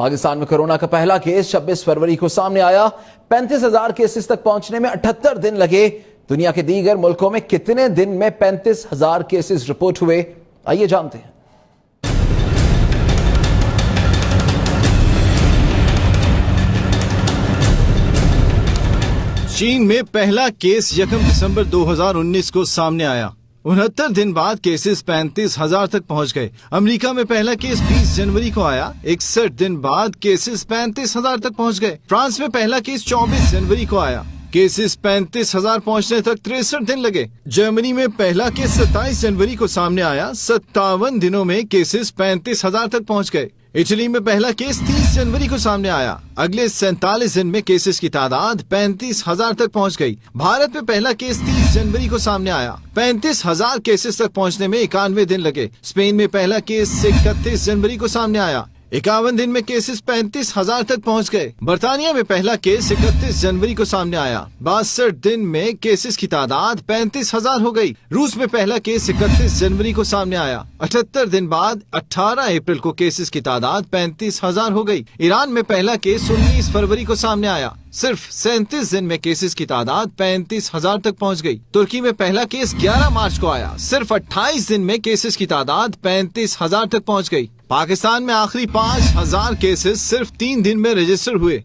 पाकिस्तान में कोरोना का पहला केस 26 फरवरी को सामने आया। 35,000 केसेस तक पहुंचने में 78 दिन लगे। दुनिया के दीगर मुल्कों में कितने दिन में 35,000 केसेस रिपोर्ट हुए, आइए जानते हैं। चीन में पहला केस 1 दिसंबर 2019 को सामने आया। 69 दिन बाद केसेस 35,000 तक पहुंच गए। अमेरिका में पहला केस 20 जनवरी को आया। 61 दिन बाद केसेस 35,000 तक पहुंच गए। फ्रांस में पहला केस 24 जनवरी को आया। केसेस 35,000 पहुंचने तक 63 दिन लगे। जर्मनी में पहला केस 27 जनवरी को सामने आया। 57 दिनों में केसेस 35,000 तक पहुंच गए। इटली में पहला केस 30 जनवरी को सामने आया। अगले 47 दिन में केसेस की तादाद 35,000 तक पहुंच गई। भारत में पहला केस 30 जनवरी को सामने आया। 35,000 केसेस तक पहुंचने में 91 दिन लगे। स्पेन में पहला केस 31 जनवरी को सामने आया। 51 दिन में केसेस 35,000 तक पहुंच गए। बर्तानिया में पहला केस 31 जनवरी को सामने आया। 62 दिन में केसेस की तादाद 35,000 हो गई। रूस में पहला केस 31 जनवरी को सामने आया। 78 दिन बाद 18 अप्रैल को केसेस की तादाद 35,000 हो गई। ईरान में पहला केस 19 फरवरी को सामने आया। सिर्फ 37 दिन में केसेस की तादाद 35,000 तक पहुंच गई। तुर्की में पहला केस 11 मार्च को आया। सिर्फ 28 दिन में केसेस की तादाद 35,000 तक पहुंच गई। पाकिस्तान में आखिरी 5,000 केसेस सिर्फ 3 दिन में रजिस्टर हुए।